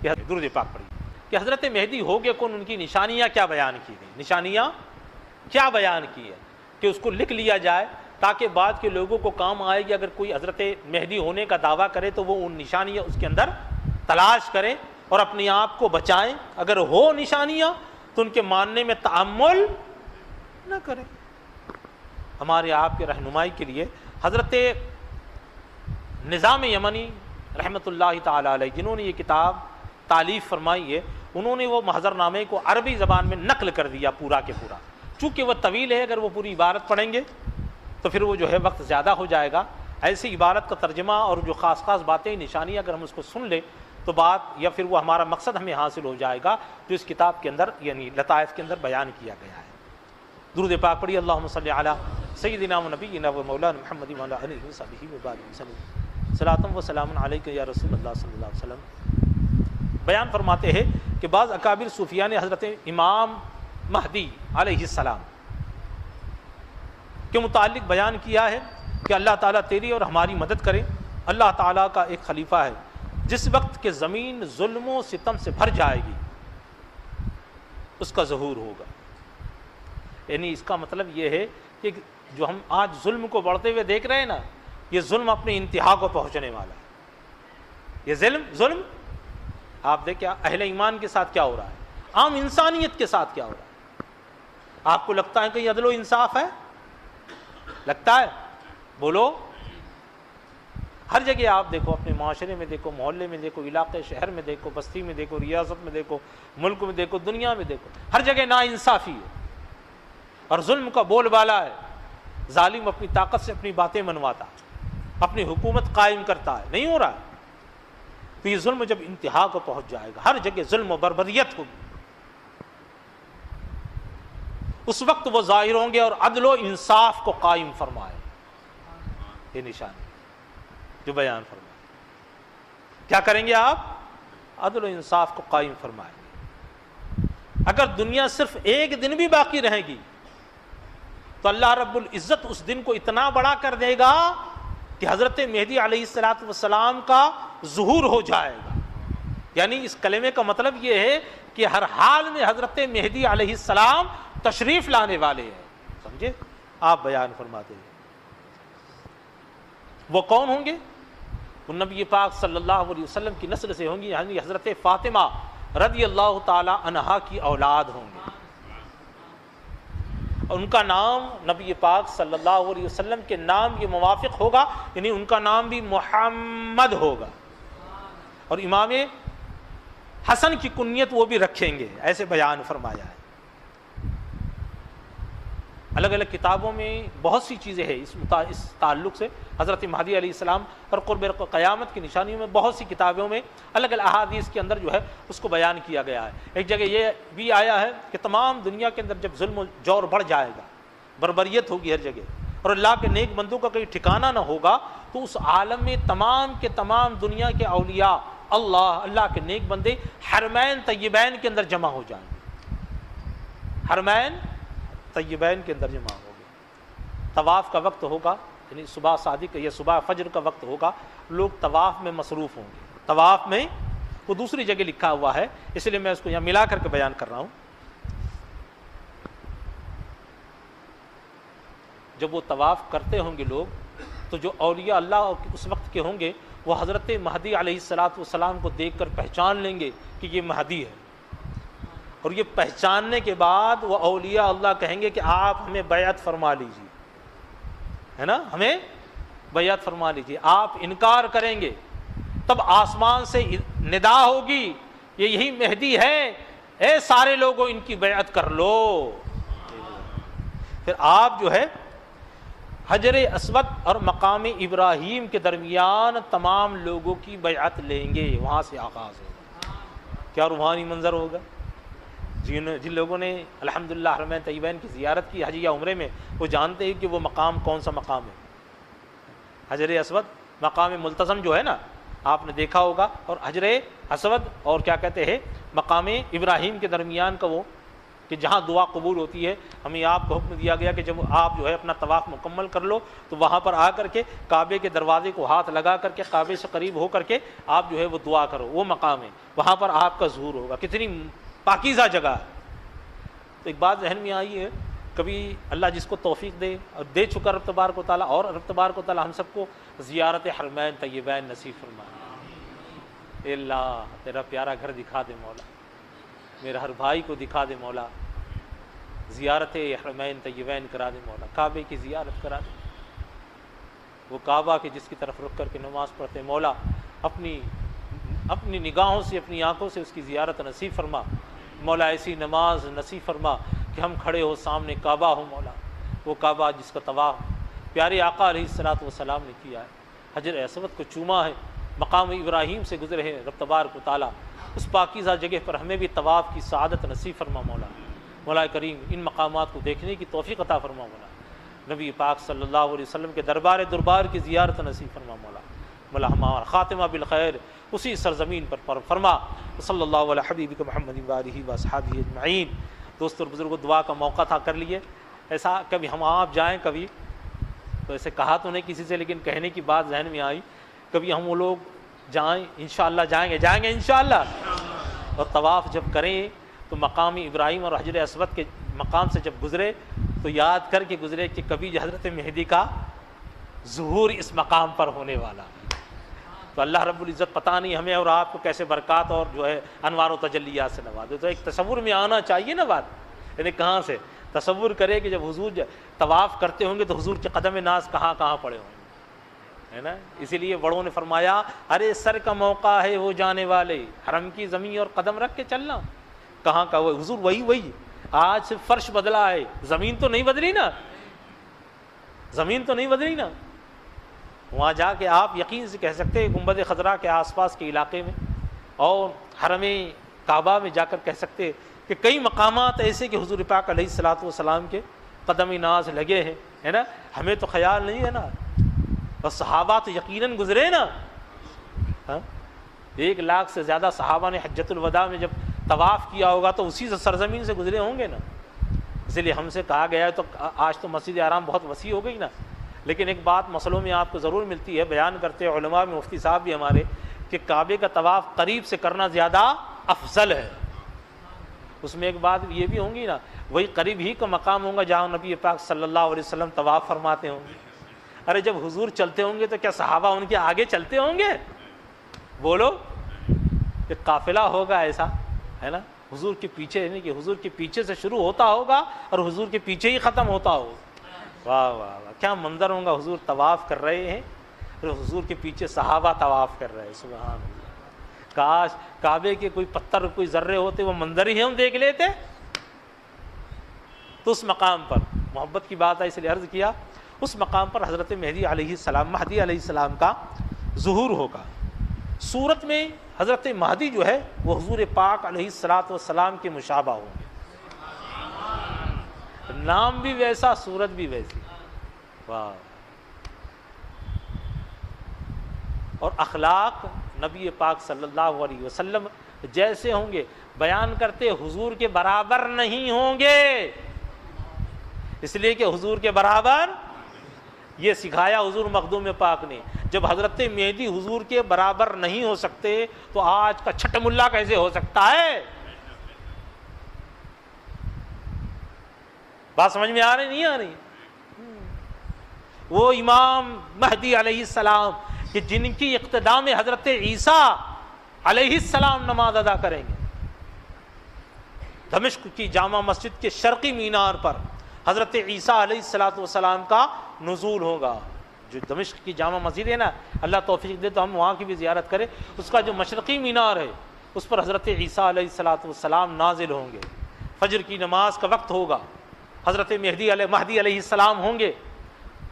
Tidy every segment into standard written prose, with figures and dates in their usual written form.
کہ درود پاک پڑھی کہ حضرت مہدی ہو گے کون، ان کی نشانیاں کیا بیان کی گئی، نشانیاں کیا بیان کی ہے کہ اس کو لکھ لیا جائے تاکہ بعد کے لوگوں کو کام آئے کہ اگر کوئی حضرت مہدی ہونے کا دعویٰ کرے تو وہ ان نشانیاں اس کے اندر تلاش کریں اور اپنے آپ کو بچائیں، اگر ہو نشانیاں تو ان کے ماننے میں تعمل نہ کریں۔ ہمارے آپ کے رہنمائی کے لیے حضرت نظام یمنی رحمۃ اللہ تعالی علیہ جنہوں نے یہ کتاب تالیف فرمائی ہے، انہوں نے وہ محضر نامے کو عربی زبان میں نقل کر دیا پورا کے پورا، چونکہ وہ طویل ہے، اگر وہ پوری عبارت پڑھیں گے تو پھر وہ جو ہے وقت زیادہ ہو جائے گا۔ ایسی عبارت کا ترجمہ اور جو خاص خاص باتیں نشانیاں اگر ہم اس کو سن لیں تو بات یا پھر وہ ہمارا مقصد ہمیں حاصل ہو جائے گا جو اس کتاب کے اندر یعنی لطائف کے اندر بیان کیا گیا ہے۔ درود پاک پڑھی، اللہم صلی علی سیدنا و نبینا و مولانا محمد و علی آلہ و صحبہ وبارک وسلم، صلاۃ و سلام علیک یا رسول اللہ صلی اللہ علیہ وسلم۔ بیان فرماتے ہیں کہ بعض اکابر صوفیاء نے حضرت امام مہدی علیہ السلام کے متعلق بیان کیا ہے کہ اللہ تعالیٰ تیری اور ہماری مدد کرے، اللہ تعالیٰ کا ایک خلیفہ ہے، جس وقت کہ زمین ظلم و ستم سے بھر جائے گی اس کا ظہور ہوگا۔ یعنی اس کا مطلب یہ ہے کہ جو ہم آج ظلم کو بڑھتے ہوئے دیکھ رہے ہیں نا، یہ ظلم اپنی انتہا کو پہنچنے والا ہے۔ یہ ظلم آپ دیکھیں اہل ایمان کے ساتھ کیا ہو رہا ہے، عام انسانیت کے ساتھ کیا ہو رہا ہے۔ آپ کو لگتا ہے کہ یہ عدل و انصاف ہے؟ لگتا ہے؟ بولو۔ ہر جگہ آپ دیکھو، اپنے معاشرے میں دیکھو، محلے میں دیکھو، علاقے شہر میں دیکھو، بستی میں دیکھو، ریاست میں دیکھو، ملک میں دیکھو، دنیا میں دیکھو، ہر جگہ ناانصافی ہے اور ظلم کا بول بالا ہے۔ ظالم اپنی طاقت سے اپنی باتیں منواتا ہے، اپنی حکومت قائم کرتا ہے، نہیں ہو رہا ہے۔ تو یہ ظلم جب انتہا کو پہنچ جائے گا، ہر جگہ ظلم و بربریت ہوگی، اس وقت وہ ظاہر ہوں گے اور عدل و انصاف کو قائم فرمائے۔ یہ نشانی جو بیان فرمائے، کیا کریں گے آپ؟ عدل و انصاف کو قائم فرمائیں گے۔ اگر دنیا صرف ایک دن بھی باقی رہے گی تو اللہ رب العزت اس دن کو اتنا بڑا کر دے گا کہ حضرت مہدی علیہ السلام کا ظہور ہو جائے گا۔ یعنی اس کلمے کا مطلب یہ ہے کہ ہر حال میں حضرت مہدی علیہ السلام تشریف لانے والے ہیں، سمجھے؟ آپ بیان فرماتے ہیں وہ کون ہوں گے؟ وہ نبی پاک صلی اللہ علیہ وسلم کی نسل سے ہوں گی، یعنی حضرت فاطمہ رضی اللہ تعالی عنہا کی اولاد ہوں گے، اور ان کا نام نبی پاک صلی اللہ علیہ وسلم کے نام کے موافق ہوگا، یعنی ان کا نام بھی محمد ہوگا، اور امام حسن کی کنیت وہ بھی رکھیں گے، ایسے بیان فرمایا ہے۔ الگ الگ کتابوں میں بہت سی چیزیں ہیں اس تعلق سے، حضرت مہدی علیہ السلام اور قرب قیامت کی نشانیوں میں بہت سی کتابوں میں الگ الگ احادیث کے اندر جو ہے اس کو بیان کیا گیا ہے۔ ایک جگہ یہ بھی آیا ہے کہ تمام دنیا کے اندر جب ظلم و جور بڑھ جائے گا، بربریت ہوگی ہر جگہ، اور اللہ کے نیک بندوں کا کوئی ٹھکانہ نہ ہوگا، تو اس عالم میں تمام کے تمام دنیا کے اولیاء اللہ کے نیک بندے حرمین طیبین کے اندر جمع ہو جائیں گے، حرمین طیبین کے اندر جمع ہو گے۔ طواف کا وقت ہوگا، یعنی صبح صادق یا صبح فجر کا وقت ہوگا، لوگ طواف میں مصروف ہوں گے۔ طواف میں وہ دوسری جگہ لکھا ہوا ہے، اس لیے میں اس کو یہاں ملا کر کے بیان کر رہا ہوں۔ جب وہ طواف کرتے ہوں گے لوگ، تو جو اولیاء اللہ اس وقت کے ہوں گے وہ حضرت مہدی علیہ السلام کو دیکھ کر پہچان لیں گے کہ یہ مہدی ہے، اور یہ پہچاننے کے بعد وہ اولیاء اللہ کہیں گے کہ آپ ہمیں بیعت فرما لیجیے، ہے نا، ہمیں بیعت فرما لیجیے۔ آپ انکار کریں گے، تب آسمان سے ندا ہوگی یہ یہی مہدی ہے، اے سارے لوگوں ان کی بیعت کر لو۔ پھر آپ جو ہے حجر اسود اور مقام ابراہیم کے درمیان تمام لوگوں کی بیعت لیں گے، وہاں سے آغاز ہوگا۔ کیا روحانی منظر ہوگا! جن لوگوں نے الحمدللہ حرمین طیبین کی زیارت کی حج یا عمرے میں، وہ جانتے ہیں کہ وہ مقام کون سا مقام ہے۔ حجر اسود مقام ملتزم جو ہے نا، آپ نے دیکھا ہوگا، اور حجر اسود اور کیا کہتے ہیں مقام ابراہیم کے درمیان کا وہ کہ جہاں دعا قبول ہوتی ہے ہمیں آپ کو حکم دیا گیا کہ جب آپ جو ہے اپنا طواف مکمل کر لو تو وہاں پر آ کر کے کعبے کے دروازے کو ہاتھ لگا کر کے کعبے سے قریب ہو کر کے آپ جو ہے وہ دعا کرو، وہ مقام ہے، وہاں پر آپ کا ظہور ہوگا۔ کتنی پاکیزہ جگہ ہے۔ تو ایک بات ذہن میں آئی ہے، کبھی اللہ جس کو توفیق دے اور دے چکا رب تبارک و تعالیٰ، اور رب تبارک و تعالیٰ ہم سب کو زیارت حرمین طیبین نصیب فرمائے۔ اے اللہ تیرا پیارا گھر دکھا دے مولا، میرے ہر بھائی کو دکھا دے مولا، زیارت حرمین طیبین کرا دے مولا، کعبے کی زیارت کرا دے، وہ کعبہ کے جس کی طرف رک کر کے نماز پڑھتے مولا، اپنی نگاہوں سے اپنی آنکھوں سے اس کی زیارت نصیب فرما مولا، ایسی نماز نصیب فرما کہ ہم کھڑے ہو سامنے کعبہ ہو مولا، وہ کعبہ جس کا طواف پیارے آقا علیہ الصلوۃ والسلام نے کیا ہے، حجر اسود کو چوما ہے، مقام ابراہیم سے گزرے ہیں، رب تبارک و تعالیٰ اس پاکیزہ جگہ پر ہمیں بھی طواف کی سعادت نصیب فرما مولا، مولا کریم ان مقامات کو دیکھنے کی توفیق عطا فرما مولا، نبی پاک صلی اللہ علیہ وسلم کے دربار کی زیارت نصیب فرما مولا، مولا ہمارا خاتمہ بالخیر اسی سرزمین پر فرما، صلی اللہ علیہ حبیبک محمد و آلہ و اصحابہ اجمعین۔ دوستوں اور بزرگوں، دعا کا موقع تھا، کر لیے ایسا، کبھی ہم آپ جائیں، کبھی تو ایسے کہا تو نہیں کسی سے، لیکن کہنے کی بات ذہن میں آئی، کبھی ہم وہ لوگ جائیں، انشاءاللہ جائیں گے انشاءاللہ، اور طواف جب کریں تو مقام ابراہیم اور حجر اسود کے مقام سے جب گزرے تو یاد کر کے گزرے کہ کبھی حضرت مہدی کا ظہور اس مقام پر ہونے والا، تو اللہ رب العزت پتہ نہیں ہمیں اور آپ کو کیسے برکات اور جو ہے انوار و تجلیات سے نوازے۔ تو ایک تصور میں آنا چاہیے نا بات، یعنی کہاں سے تصور کرے کہ جب حضور طواف کرتے ہوں گے تو حضور کے قدم ناز کہاں کہاں پڑے ہوں گے، ہے نا۔ اسی لیے بڑوں نے فرمایا ارے سر کا موقع ہے وہ جانے والے، حرم کی زمین اور قدم رکھ کے چلنا، کہاں کا وہ حضور وہی آج صرف فرش بدلا ہے، زمین تو نہیں بدلی نا، زمین تو نہیں بدلی نا۔ وہاں جا کے آپ یقین سے کہہ سکتے ہیں گنبد خضرا کے آس پاس کے علاقے میں اور حرم کعبہ میں جا کر کہہ سکتے کہ کئی مقامات ایسے کہ حضور پاک علیہ الصلوۃ والسلام کے قدم ناز لگے ہیں، ہے نا۔ ہمیں تو خیال نہیں ہے نا، اور صحابہ تو یقیناً گزرے نا، 1,00,000 سے زیادہ صحابہ نے حجۃ الوداع میں جب طواف کیا ہوگا تو اسی سے سرزمین سے گزرے ہوں گے نا۔ اس لیے ہم سے کہا گیا ہے، تو آج تو مسجد حرام بہت وسیع ہو گئی نا، لیکن ایک بات مسئلوں میں آپ کو ضرور ملتی ہے، بیان کرتے ہیں علماء میں مفتی صاحب بھی ہمارے، کہ کعبے کا طواف قریب سے کرنا زیادہ افضل ہے۔ اس میں ایک بات یہ بھی ہوں گی نا، وہی قریب ہی کا مقام ہوگا جہاں نبی پاک صلی اللہ علیہ وسلم طواف فرماتے ہوں گے۔ ارے جب حضور چلتے ہوں گے تو کیا صحابہ ان کے آگے چلتے ہوں گے؟ بولو، کہ قافلہ ہوگا ایسا، ہے نا، حضور کے پیچھے، نہیں کہ حضور کے پیچھے سے شروع ہوتا ہوگا اور حضور کے پیچھے ہی ختم ہوتا ہوگا۔ واہ واہ واہ، کیا منظر ہوگا، حضور طواف کر رہے ہیں اور حضور کے پیچھے صحابہ طواف کر رہے ہیں، سبحان اللہ۔ کاش کعبے کے کوئی پتھر کوئی ذرے ہوتے، وہ منظر ہی ہم دیکھ لیتے۔ تو اس مقام پر محبت کی بات ہے، اس لیے عرض کیا، اس مقام پر حضرت مہدی علیہ السلام کا ظہور ہوگا۔ صورت میں حضرت مہدی جو ہے وہ حضور پاک علیہ السلام کے مشابہ ہوں گے، نام بھی ویسا، صورت بھی ویسی، واہ۔ اور اخلاق نبی پاک صلی اللہ علیہ وسلم جیسے ہوں گے، بیان کرتے حضور کے برابر نہیں ہوں گے، اس لیے کہ حضور کے برابر یہ سکھایا حضور مخدوم پاک نے، جب حضرت مہدی حضور کے برابر نہیں ہو سکتے تو آج کا چھٹ ملا کیسے ہو سکتا ہے؟ بات سمجھ میں آ رہی نہیں آ رہی؟ وہ امام مہدی علیہ السلام کہ جن کی اقتداء میں حضرت عیسیٰ علیہ السلام نماز ادا کریں گے، دمشق کی جامع مسجد کے شرقی مینار پر حضرت عیسیٰ علیہ السلام کا نزول ہوگا۔ جو دمشق کی جامع مسجد ہے نا، اللہ توفیق دے تو ہم وہاں کی بھی زیارت کریں، اس کا جو مشرقی مینار ہے اس پر حضرت عیسیٰ علیہ السلام نازل ہوں گے، فجر کی نماز کا وقت ہوگا، حضرت مہدی علیہ السلام ہوں گے،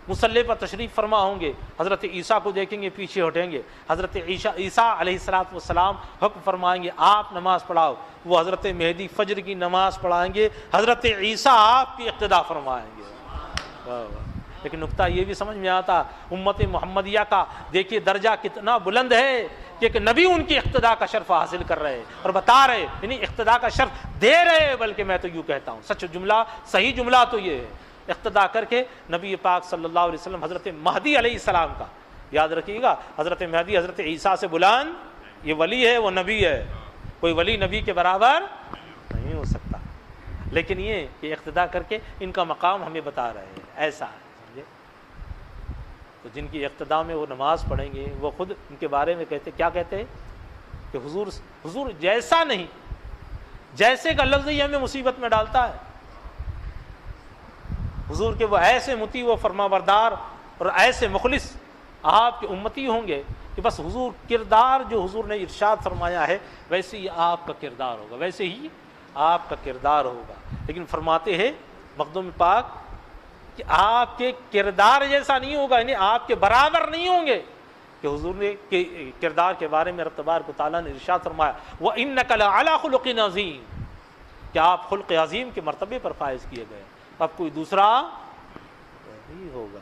مصلی پر تشریف فرما ہوں گے، حضرت عیسیٰ کو دیکھیں گے پیچھے ہٹیں گے، حضرت عیسیٰ علیہ السلام حکم فرمائیں گے آپ نماز پڑھاؤ، وہ حضرت مہدی فجر کی نماز پڑھائیں گے، حضرت عیسیٰ آپ کی اقتداء فرمائیں گے۔ واہ واہ۔ لیکن نقطہ یہ بھی سمجھ میں آتا، امت محمدیہ کا دیکھیے درجہ کتنا بلند ہے کہ ایک نبی ان کی اقتداء کا شرف حاصل کر رہے اور بتا رہے، یعنی اقتداء کا شرف دے رہے، بلکہ میں تو یوں کہتا ہوں سچ جملہ، صحیح جملہ تو یہ ہے، اقتداء کر کے نبی پاک صلی اللہ علیہ وسلم حضرت مہدی علیہ السلام کا، یاد رکھیے گا حضرت مہدی حضرت عیسیٰ سے بلند، یہ ولی ہے وہ نبی ہے، کوئی ولی نبی کے برابر نہیں ہو سکتا، لیکن یہ کہ اقتداء کر کے ان کا مقام ہمیں بتا رہے ہیں، ایسا ہے سمجھے۔ تو جن کی اقتداء میں وہ نماز پڑھیں گے، وہ خود ان کے بارے میں کہتے کیا کہتے ہیں کہ حضور جیسا نہیں، جیسے کا لفظ ہی ہمیں مصیبت میں ڈالتا ہے، حضور کے وہ ایسے مطیع و فرما بردار اور ایسے مخلص آپ کے امتی ہوں گے کہ بس حضور کردار جو حضور نے ارشاد فرمایا ہے ویسے ہی آپ کا کردار ہوگا، ویسے ہی آپ کا کردار ہوگا، لیکن فرماتے ہیں مخدوم پاک کہ آپ کے کردار جیسا نہیں ہوگا، یعنی آپ کے برابر نہیں ہوں گے، کہ حضور نے کردار کے بارے میں رب تبارک و تعالیٰ نے ارشاد فرمایا وَإِنَّكَ لَعَلَىٰ خُلُقٍ عَظِيمٍ، کہ آپ خلق عظیم کے مرتبے پر فائز کیے گئے، اب کوئی دوسرا نہیں ہوگا۔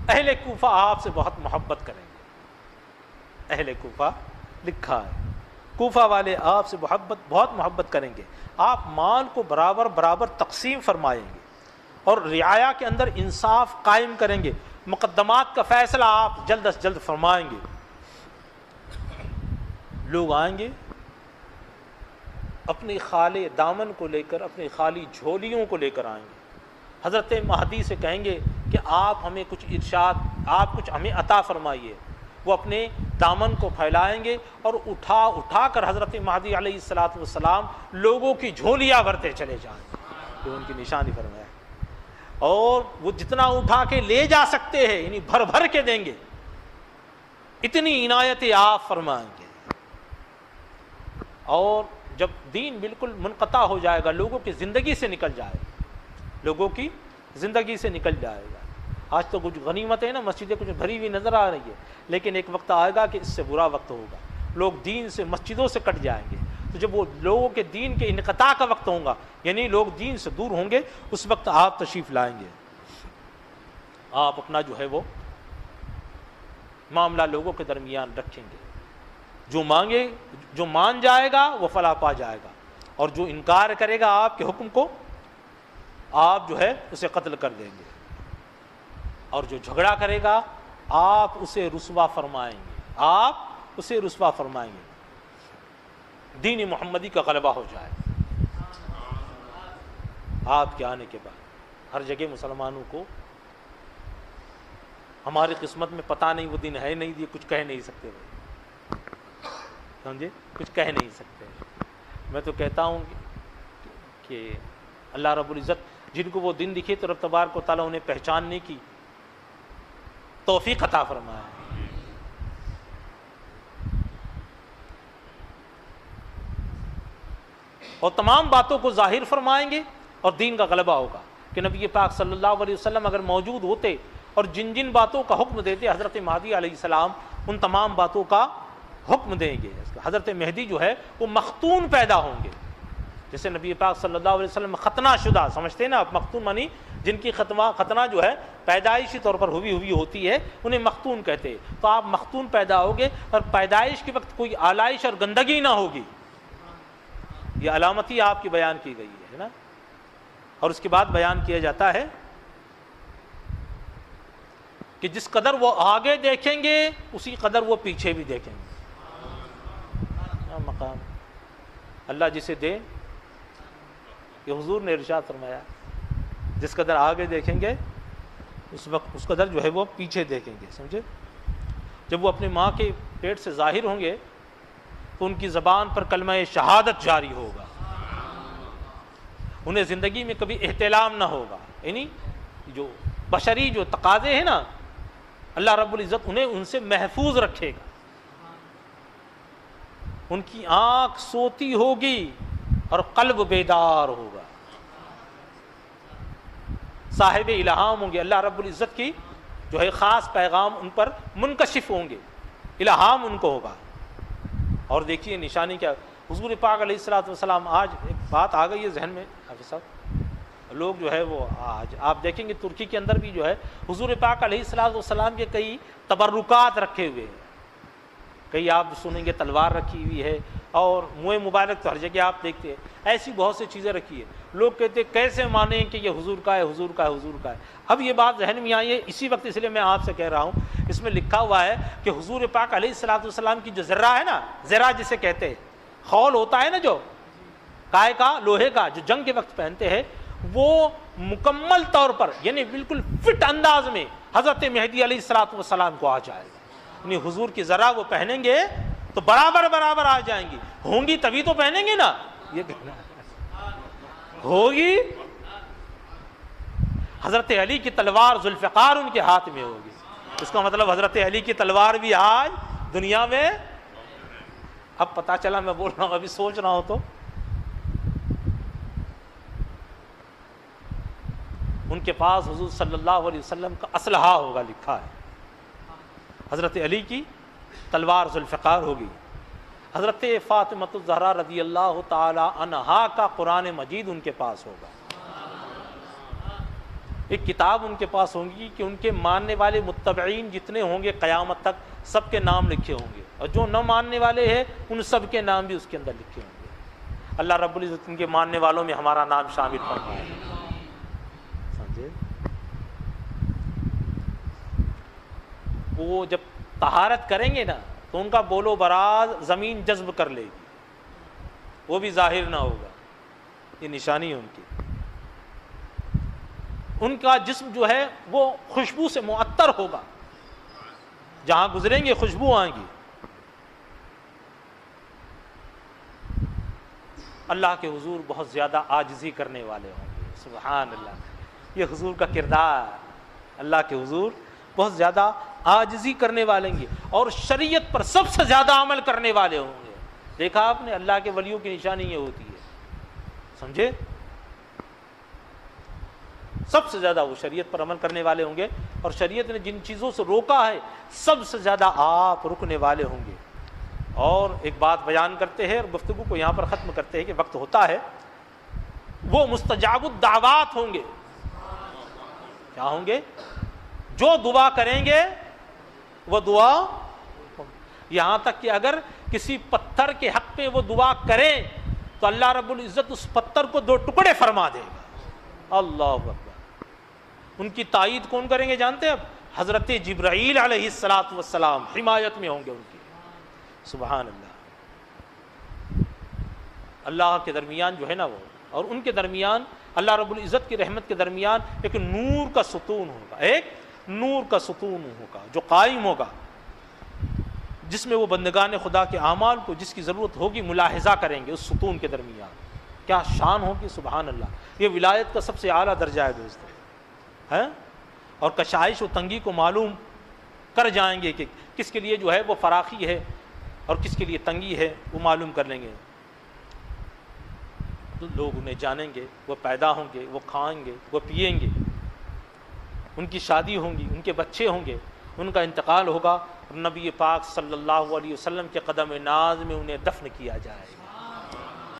اہل کوفہ آپ سے بہت محبت کریں گے، اہل کوفہ لکھا ہے کوفہ والے آپ سے بہت محبت کریں گے، آپ مال کو برابر برابر تقسیم فرمائیں گے اور رعایا کے اندر انصاف قائم کریں گے، مقدمات کا فیصلہ آپ جلد از جلد فرمائیں گے۔ لوگ آئیں گے اپنے خالی دامن کو لے کر، اپنے خالی جھولیوں کو لے کر آئیں گے، حضرت مہدی سے کہیں گے کہ آپ ہمیں کچھ ارشاد، آپ کچھ ہمیں عطا فرمائیے، وہ اپنے دامن کو پھیلائیں گے اور اٹھا اٹھا کر حضرت مہدی علیہ السلام لوگوں کی جھولیاں بھرتے چلے جائیں گے، یہ ان کی نشانی فرمایا، اور وہ جتنا اٹھا کے لے جا سکتے ہیں یعنی بھر بھر کے دیں گے، اتنی عنایتیں آپ فرمائیں گے، اور جب دین بالکل منقطع ہو جائے گا، لوگوں کی زندگی سے نکل جائے گا، لوگوں کی زندگی سے نکل جائے گا۔ آج تو کچھ غنیمت ہے نا، مسجدیں کچھ بھری ہوئی نظر آ رہی ہے، لیکن ایک وقت آئے گا کہ اس سے برا وقت ہوگا، لوگ دین سے مسجدوں سے کٹ جائیں گے، تو جب وہ لوگوں کے دین کے انقطاع کا وقت ہوگا، یعنی لوگ دین سے دور ہوں گے، اس وقت آپ تشریف لائیں گے، آپ اپنا جو ہے وہ معاملہ لوگوں کے درمیان رکھیں گے، جو مان جائے گا وہ فلاح پا جائے گا، اور جو انکار کرے گا آپ کے حکم کو، آپ جو ہے اسے قتل کر دیں گے، اور جو جھگڑا کرے گا آپ اسے رسوا فرمائیں گے، آپ اسے رسوا فرمائیں گے، دین محمدی کا غلبہ ہو جائے آپ کے آنے کے بعد۔ ہر جگہ مسلمانوں کو ہماری قسمت میں پتہ نہیں وہ دن ہے نہیں، یہ کچھ کہہ نہیں سکتے، سمجھے، کچھ کہہ نہیں سکتے۔ میں تو کہتا ہوں کہ اللہ رب العزت جن کو وہ دن دکھے تو رب تبارک و تعالیٰ انہیں پہچاننے کی توفیق عطا فرمائے۔ اور تمام باتوں کو ظاہر فرمائیں گے اور دین کا غلبہ ہوگا، کہ نبی پاک صلی اللہ علیہ وسلم اگر موجود ہوتے اور جن جن باتوں کا حکم دیتے حضرت مہدی علیہ السلام ان تمام باتوں کا حکم دیں گے۔ حضرت مہدی جو ہے وہ مختون پیدا ہوں گے، جیسے نبی پاک صلی اللہ علیہ وسلم ختنہ شدہ، سمجھتے ہیں نا آپ، مختون مانی جن کی ختنہ جو ہے پیدائشی طور پر ہوئی ہوتی ہے انہیں مختون کہتے ہیں، تو آپ مختون پیدا ہوگے اور پیدائش کے وقت کوئی آلائش اور گندگی نہ ہوگی، یہ علامتی آپ کی بیان کی گئی ہے نا۔ اور اس کے بعد بیان کیا جاتا ہے کہ جس قدر وہ آگے دیکھیں گے اسی قدر وہ پیچھے بھی دیکھیں گے، مقام اللہ جسے دے، کہ حضور نے ارشاد فرمایا جس قدر آگے دیکھیں گے اس وقت اس قدر جو ہے وہ پیچھے دیکھیں گے، سمجھے۔ جب وہ اپنے ماں کے پیٹ سے ظاہر ہوں گے تو ان کی زبان پر کلمہ شہادت جاری ہوگا، انہیں زندگی میں کبھی احتلام نہ ہوگا، یعنی جو بشری جو تقاضے ہیں نا اللہ رب العزت انہیں ان سے محفوظ رکھے گا، ان کی آنکھ سوتی ہوگی اور قلب بیدار ہوگا، صاحب الہام ہوں گے، اللہ رب العزت کی جو ہے خاص پیغام ان پر منکشف ہوں گے، الہام ان کو ہوگا۔ اور دیکھیے نشانی کیا، حضور پاک علیہ الصلوۃ والسلام، آج ایک بات آ گئی ہے ذہن میں حافظ صاحب، لوگ جو ہے وہ آج آپ دیکھیں گے ترکی کے اندر بھی جو ہے حضور پاک علیہ الصلوۃ والسلام کے کئی تبرکات رکھے ہوئے ہیں، کئی آپ سنیں گے تلوار رکھی ہوئی ہے، اور منہ مبارک تو ہر جگہ آپ دیکھتے ہیں، ایسی بہت سی چیزیں رکھی ہیں۔ لوگ کہتے ہیں کیسے مانیں کہ یہ حضور کا ہے، حضور کا ہے، حضور کا ہے۔ اب یہ بات ذہن میں آئی ہے اسی وقت، اس لیے میں آپ سے کہہ رہا ہوں، اس میں لکھا ہوا ہے کہ حضور پاک علیہ الصلوۃ والسلام کی جو ذرہ ہے نا، ذرہ جسے کہتے ہیں، خول ہوتا ہے نا جو کائے کا، لوہے کا، جو جنگ کے وقت پہنتے ہیں، وہ مکمل طور پر یعنی بالکل فٹ انداز میں حضرت مہدی علیہ الصلوۃ والسلام کو آ جائے گا۔ یعنی حضور کی ذرہ وہ پہنیں گے تو برابر برابر آ جائیں گی، ہوں گی تبھی تو پہنیں گے نا، یہ کہنا ہوگی۔ حضرت علی کی تلوار ذوالفقار ان کے ہاتھ میں ہوگی، اس کا مطلب حضرت علی کی تلوار بھی آج دنیا میں، اب پتا چلا میں بول رہا ہوں، ابھی سوچ رہا ہوں تو ان کے پاس حضور صلی اللہ علیہ وسلم کا اسلحہ ہوگا، لکھا ہے حضرت علی کی تلوار ذوالفقار ہوگی۔ حضرت فاطمۃ الزہرا رضی اللہ تعالی عنہا کا قرآن مجید ان کے پاس ہوگا، ایک کتاب ان کے پاس ہوگی کہ ان کے ماننے والے متبعین جتنے ہوں گے قیامت تک سب کے نام لکھے ہوں گے، اور جو نہ ماننے والے ہیں ان سب کے نام بھی اس کے اندر لکھے ہوں گے۔ اللہ رب العزت ان کے ماننے والوں میں ہمارا نام شامل فرمائے، سمجھے؟ وہ جب طہارت کریں گے نا تو ان کا بولو براز زمین جذب کر لے گی، وہ بھی ظاہر نہ ہوگا، یہ نشانی ہے ان کی۔ ان کا جسم جو ہے وہ خوشبو سے معطر ہوگا، جہاں گزریں گے خوشبو آئیں گی۔ اللہ کے حضور بہت زیادہ عاجزی کرنے والے ہوں گے، سبحان اللہ، یہ حضور کا کردار، اللہ کے حضور بہت زیادہ عاجزی کرنے والے ہوں گے، اور شریعت پر سب سے زیادہ عمل کرنے والے ہوں گے۔ دیکھا آپ نے اللہ کے ولیوں کی نشانی یہ ہوتی ہے، سمجھے؟ سب سے زیادہ وہ شریعت پر عمل کرنے والے ہوں گے، اور شریعت نے جن چیزوں سے روکا ہے سب سے زیادہ آپ رکنے والے ہوں گے۔ اور ایک بات بیان کرتے ہیں اور گفتگو کو یہاں پر ختم کرتے ہیں کہ وقت ہوتا ہے، وہ مستجاب الدعوات ہوں گے۔ کیا ہوں گے؟ جو دعا کریں گے وہ دعا، یہاں تک کہ اگر کسی پتھر کے حق میں وہ دعا کریں تو اللہ رب العزت اس پتھر کو 2 ٹکڑے فرما دے گا۔ اللہ اکبر۔ ان کی تائید کون کریں گے جانتے ہیں؟ اب حضرت جبرائیل علیہ الصلوۃ والسلام حمایت میں ہوں گے ان کی، سبحان اللہ۔ اللہ کے درمیان جو ہے نا وہ، اور ان کے درمیان اللہ رب العزت کی رحمت کے درمیان ایک نور کا ستون ہوگا، ایک نور کا ستون ہوگا جو قائم ہوگا، جس میں وہ بندگان خدا کے اعمال کو جس کی ضرورت ہوگی ملاحظہ کریں گے۔ اس ستون کے درمیان کیا شان ہوگی، سبحان اللہ۔ یہ ولایت کا سب سے اعلیٰ درجہ ہے دوستو، ہے؟ اور کشائش و تنگی کو معلوم کر جائیں گے کہ کس کے لیے جو ہے وہ فراخی ہے اور کس کے لیے تنگی ہے، وہ معلوم کر لیں گے۔ تو لوگ انہیں جانیں گے، وہ پیدا ہوں گے، وہ کھائیں گے، وہ پئیں گے، ان کی شادی ہوں گی، ان کے بچے ہوں گے، ان کا انتقال ہوگا، اور نبی پاک صلی اللہ علیہ وسلم کے قدم ناز میں انہیں دفن کیا جائے گا۔